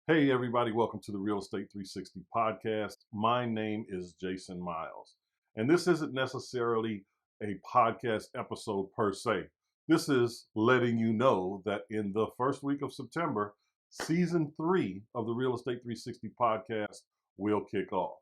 Hey, everybody, welcome to the Real Estate 360 podcast. My name is Jason Myles, and this isn't necessarily a podcast episode per se. This is letting you know that in the first week of September, season 3 of the Real Estate 360 podcast will kick off.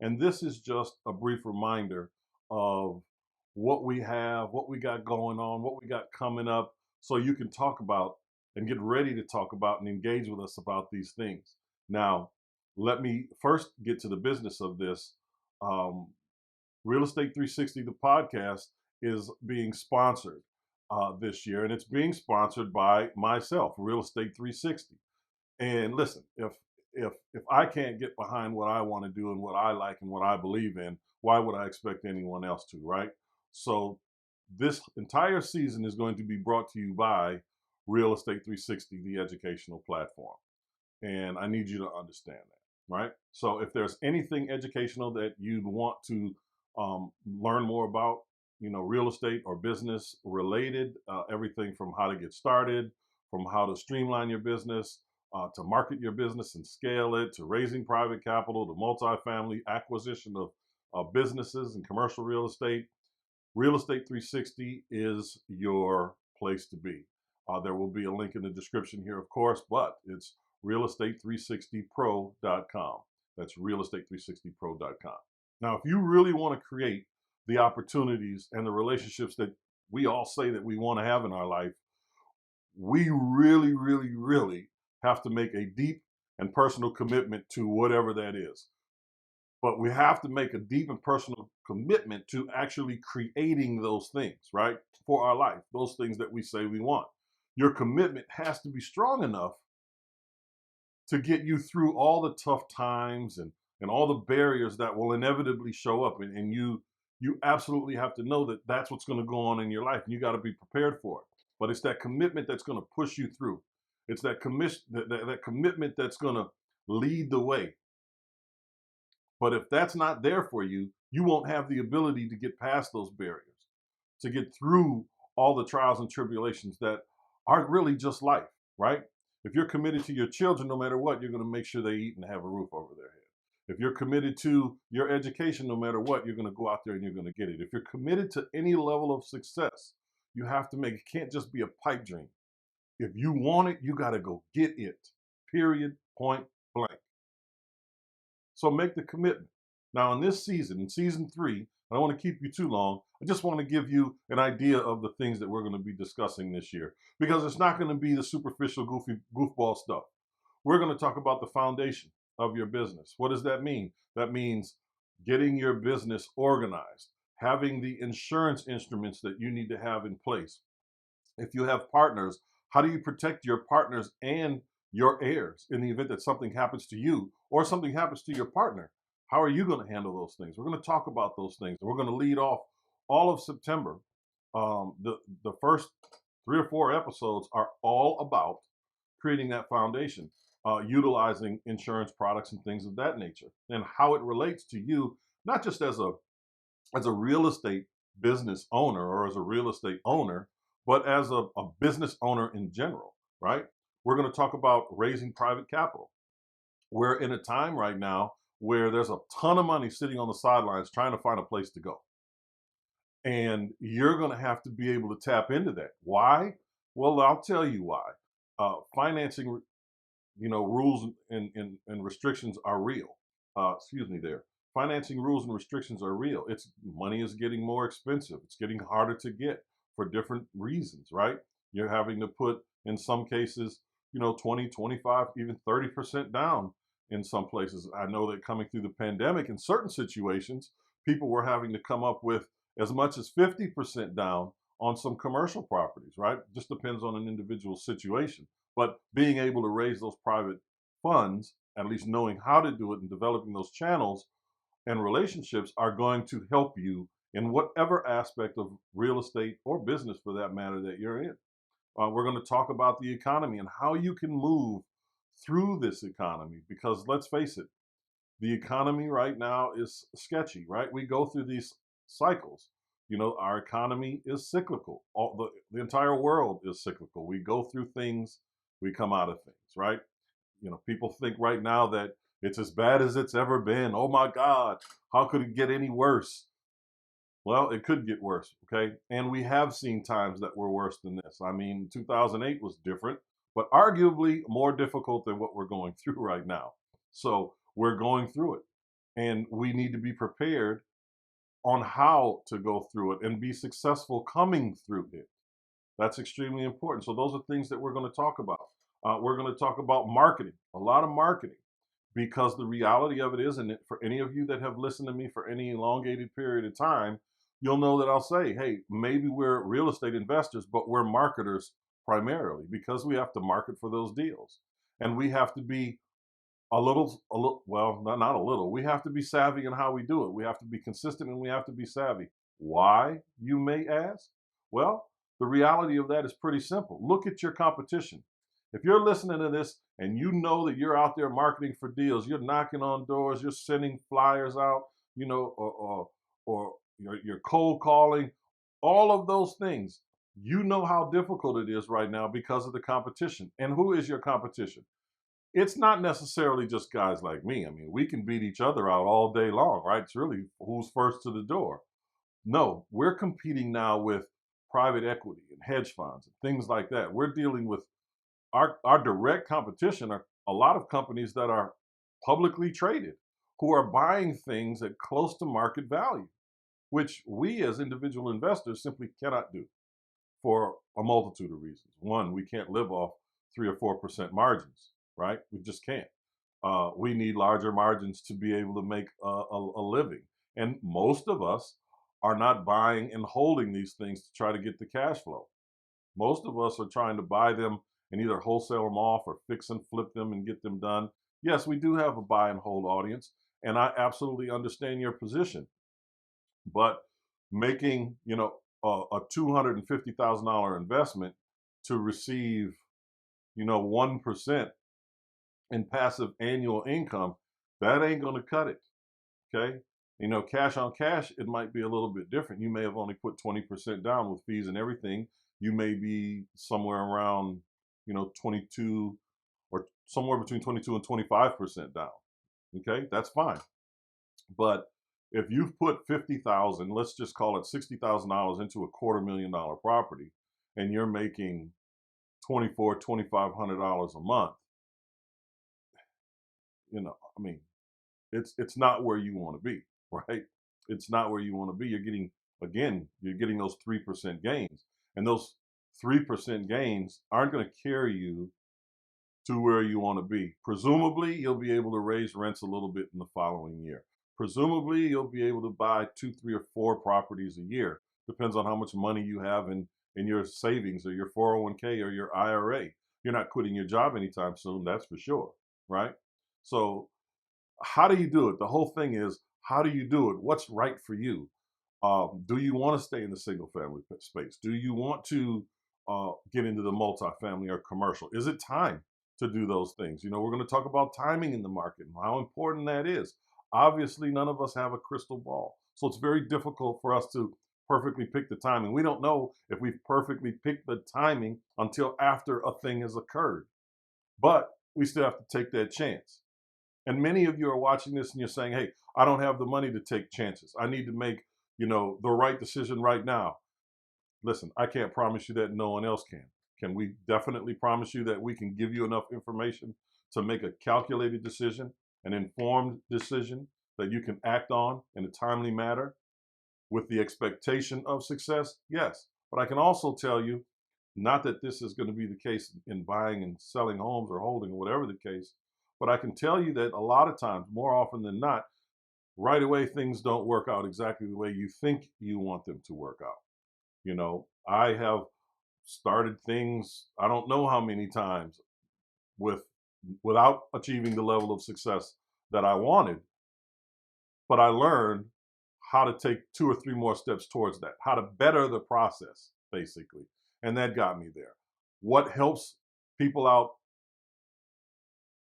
And this is just a brief reminder of what we have, what we got going on, what we got coming up, so you can talk about and get ready to talk about and engage with us about these things. Now, let me first get to the business of this. Um, Real Estate 360, the podcast, is being sponsored this year, and it's being sponsored by myself, Real Estate 360. And listen, if I can't get behind what I want to do and what I like and what I believe in, why would I expect anyone else to, right? So this entire season is going to be brought to you by Real Estate 360, the educational platform. And I need you to understand that, right? So if there's anything educational that you'd want to learn more about, real estate or business related, everything from how to get started, from how to streamline your business, to market your business and scale it, to raising private capital, to multifamily acquisition of businesses and commercial real estate, Real Estate 360 is your place to be. There will be a link in the description here, of course, but it's realestate360pro.com. That's realestate360pro.com. Now, if you really want to create the opportunities and the relationships that we all say that we want to have in our life, we really, really, really have to make a deep and personal commitment to whatever that is. But we have to make a deep and personal commitment to actually creating those things, right? For our life, those things that we say we want. Your commitment has to be strong enough to get you through all the tough times and all the barriers that will inevitably show up. And you absolutely have to know that that's what's going to go on in your life, and you got to be prepared for it. But it's that commitment that's going to push you through. It's that that commitment that's going to lead the way. But if that's not there for you, you won't have the ability to get past those barriers, to get through all the trials and tribulations that aren't really just life, right? If you're committed to your children, no matter what, you're going to make sure they eat and have a roof over their head. If you're committed to your education, no matter what, you're going to go out there and you're going to get it. If you're committed to any level of success, you have to make it can't just be a pipe dream. If you want it, you got to go get it. Period. Point blank. So make the commitment. Now, in this season, in season 3, I don't want to keep you too long. I just want to give you an idea of the things that we're going to be discussing this year, because it's not going to be the superficial, goofy, goofball stuff. We're going to talk about the foundation of your business. What does that mean? That means getting your business organized, having the insurance instruments that you need to have in place. If you have partners, how do you protect your partners and your heirs in the event that something happens to you or something happens to your partner? How are you going to handle those things? We're going to talk about those things. We're going to lead off all of September. The first 3 or 4 episodes are all about creating that foundation, utilizing insurance products and things of that nature, and how it relates to you, not just as a real estate business owner or as a real estate owner, but as a business owner in general, right? We're going to talk about raising private capital. We're in a time right now where there's a ton of money sitting on the sidelines trying to find a place to go. And you're going to have to be able to tap into that. Why? Well, I'll tell you why. Financing, rules and restrictions are real. Excuse me there. Financing rules and restrictions are real. It's money is getting more expensive. It's getting harder to get for different reasons, right? You're having to put, in some cases, 20, 25, even 30% down in some places. I know that coming through the pandemic, in certain situations, people were having to come up with as much as 50% down on some commercial properties, right? Just depends on an individual situation. But being able to raise those private funds, at least knowing how to do it and developing those channels and relationships, are going to help you in whatever aspect of real estate or business, for that matter, that you're in. We're going to talk about the economy and how you can move through this economy, because let's face it, the economy right now is sketchy, right? We go through these cycles. Our economy is cyclical. The entire world is cyclical. We go through things, we come out of things, right? People think right now that it's as bad as it's ever been. Oh my God, how could it get any worse? Well, it could get worse, okay? And we have seen times that were worse than this. I mean, 2008 was different, but arguably more difficult than what we're going through right now. So we're going through it, and we need to be prepared on how to go through it and be successful coming through it. That's extremely important. So those are things that we're going to talk about. We're going to talk about marketing, a lot of marketing, because the reality of it is, and for any of you that have listened to me for any elongated period of time, you'll know that I'll say, hey, maybe we're real estate investors, but we're marketers primarily, because we have to market for those deals. And we have to be well, not a little. We have to be savvy in how we do it. We have to be consistent and we have to be savvy. Why, you may ask? Well, the reality of that is pretty simple. Look at your competition. If you're listening to this and you know that you're out there marketing for deals, you're knocking on doors, you're sending flyers out, or you're cold calling, all of those things, you know how difficult it is right now because of the competition. And who is your competition? It's not necessarily just guys like me. I mean, we can beat each other out all day long, right? It's really who's first to the door. No, we're competing now with private equity and hedge funds and things like that. We're dealing with our direct competition are a lot of companies that are publicly traded who are buying things at close to market value, which we as individual investors simply cannot do for a multitude of reasons. One, we can't live off 3 or 4% margins, right? We just can't. We need larger margins to be able to make a living. And most of us are not buying and holding these things to try to get the cash flow. Most of us are trying to buy them and either wholesale them off or fix and flip them and get them done. Yes, we do have a buy and hold audience, and I absolutely understand your position. But making, a $250,000 investment to receive, 1% in passive annual income, that ain't going to cut it. Okay. Cash on cash, it might be a little bit different. You may have only put 20% down with fees and everything. You may be somewhere around, 22 or somewhere between 22 and 25% down. Okay. That's fine. But if you've put 50,000, let's just call it $60,000 into a $250,000 property, and you're making $2,500 a month, I mean, it's not where you want to be, right? It's not where you want to be. You're getting those 3% gains, and those 3% gains aren't going to carry you to where you want to be. Presumably, you'll be able to raise rents a little bit in the following year. Presumably, you'll be able to buy 2, 3, or 4 properties a year. Depends on how much money you have in your savings or your 401k or your IRA. You're not quitting your job anytime soon, that's for sure, right? So how do you do it? The whole thing is, how do you do it? What's right for you? Do you want to stay in the single family space? Do you want to get into the multifamily or commercial? Is it time to do those things? We're going to talk about timing in the market and how important that is. Obviously, none of us have a crystal ball. So it's very difficult for us to perfectly pick the timing. We don't know if we've perfectly picked the timing until after a thing has occurred. But we still have to take that chance. And many of you are watching this and you're saying, hey, I don't have the money to take chances. I need to make, the right decision right now. Listen, I can't promise you that, no one else can. Can we definitely promise you that we can give you enough information to make a calculated decision, an informed decision that you can act on in a timely manner with the expectation of success? Yes. But I can also tell you, not that this is going to be the case in buying and selling homes or holding, or whatever the case, but I can tell you that a lot of times, more often than not, right away, things don't work out exactly the way you think you want them to work out. I have started things, I don't know how many times, without achieving the level of success that I wanted, but I learned how to take 2 or 3 more steps towards that, how to better the process, basically. And that got me there. What helps people out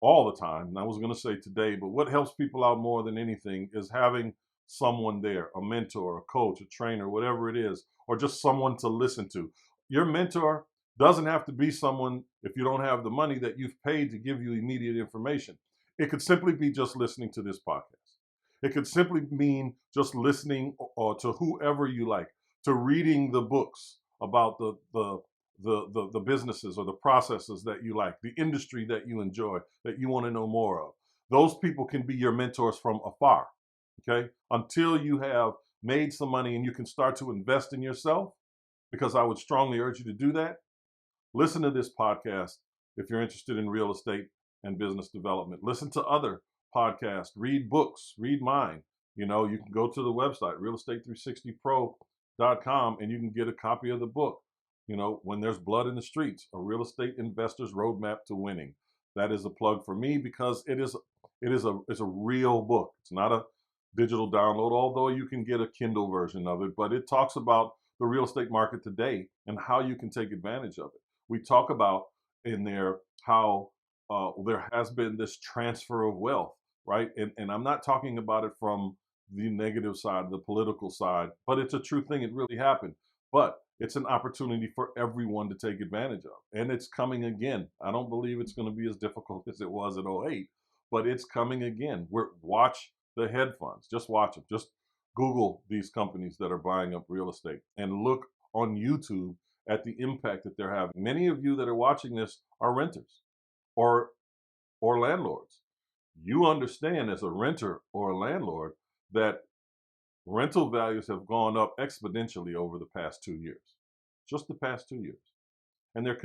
all the time, and I was going to say today, but what helps people out more than anything is having someone there, a mentor, a coach, a trainer, whatever it is, or just someone to listen to. Your mentor Doesn't have to be someone, if you don't have the money, that you've paid to give you immediate information. It could simply be just listening to this podcast. It could simply mean just listening or to whoever you like, to reading the books about the businesses or the processes that you like, the industry that you enjoy, that you want to know more of. Those people can be your mentors from afar, okay? Until you have made some money and you can start to invest in yourself, because I would strongly urge you to do that. Listen to this podcast if you're interested in real estate and business development. Listen to other podcasts, read books, read mine. You know, you can go to the website, realestate360pro.com, and you can get a copy of the book, you know, When There's Blood in the Streets, A Real Estate Investor's Roadmap to Winning. That is a plug for me because it's a real book. It's not a digital download, although you can get a Kindle version of it, but it talks about the real estate market today and how you can take advantage of it. We talk about in there how there has been this transfer of wealth, right? And I'm not talking about it from the negative side, the political side, but it's a true thing. It really happened. But it's an opportunity for everyone to take advantage of. And it's coming again. I don't believe it's going to be as difficult as it was in '08, but it's coming again. Watch the hedge funds. Just watch them. Just Google these companies that are buying up real estate and look on YouTube at the impact that they're having. Many of you that are watching this are renters or landlords. You understand as a renter or a landlord that rental values have gone up exponentially over the past 2 years, just the past 2 years. And they're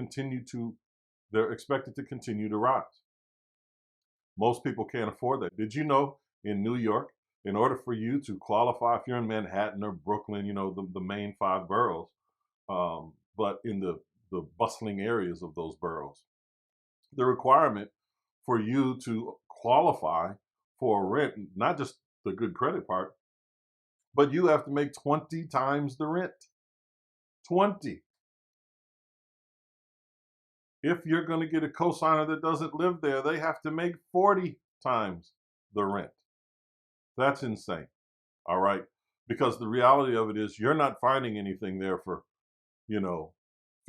expected to continue to rise. Most people can't afford that. Did you know in New York, in order for you to qualify, if you're in Manhattan or Brooklyn, you know, the main 5 boroughs, but in the bustling areas of those boroughs, the requirement for you to qualify for a rent, not just the good credit part, but you have to make 20 times the rent. 20. If you're going to get a cosigner that doesn't live there, they have to make 40 times the rent. That's insane. All right. Because the reality of it is you're not finding anything there for, you know,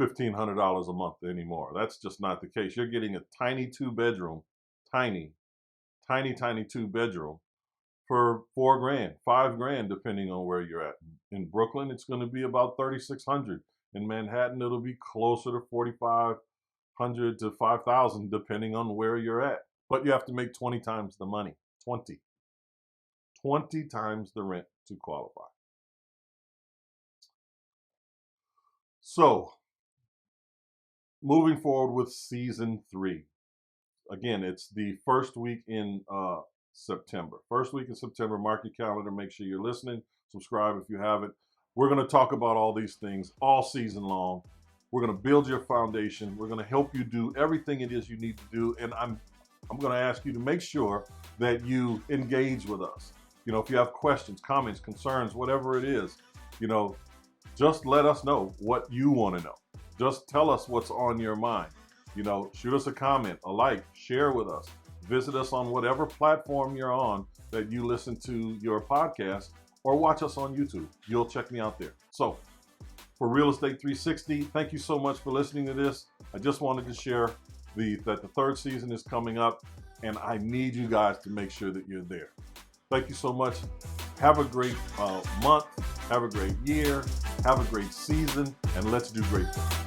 $1,500 a month anymore. That's just not the case. You're getting a tiny 2-bedroom, tiny 2-bedroom for $4 grand, $5 grand, depending on where you're at. In Brooklyn, it's going to be about $3,600. In Manhattan, it'll be closer to $4,500 to $5,000, depending on where you're at. But you have to make 20 times the money. 20 times the rent to qualify. So, moving forward with season 3. Again, it's the first week in September. First week in September, mark your calendar, make sure you're listening, subscribe if you haven't. We're going to talk about all these things all season long. We're going to build your foundation. We're going to help you do everything it is you need to do. And I'm going to ask you to make sure that you engage with us. You know, if you have questions, comments, concerns, whatever it is, you know, just let us know what you want to know. Just tell us what's on your mind. You know, shoot us a comment, a like, share with us. Visit us on whatever platform you're on that you listen to your podcast, or watch us on YouTube. You'll check me out there. So for Real Estate 360, thank you so much for listening to this. I just wanted to share that the 3rd season is coming up, and I need you guys to make sure that you're there. Thank you so much. Have a great month. Have a great year. Have a great season, and let's do great things.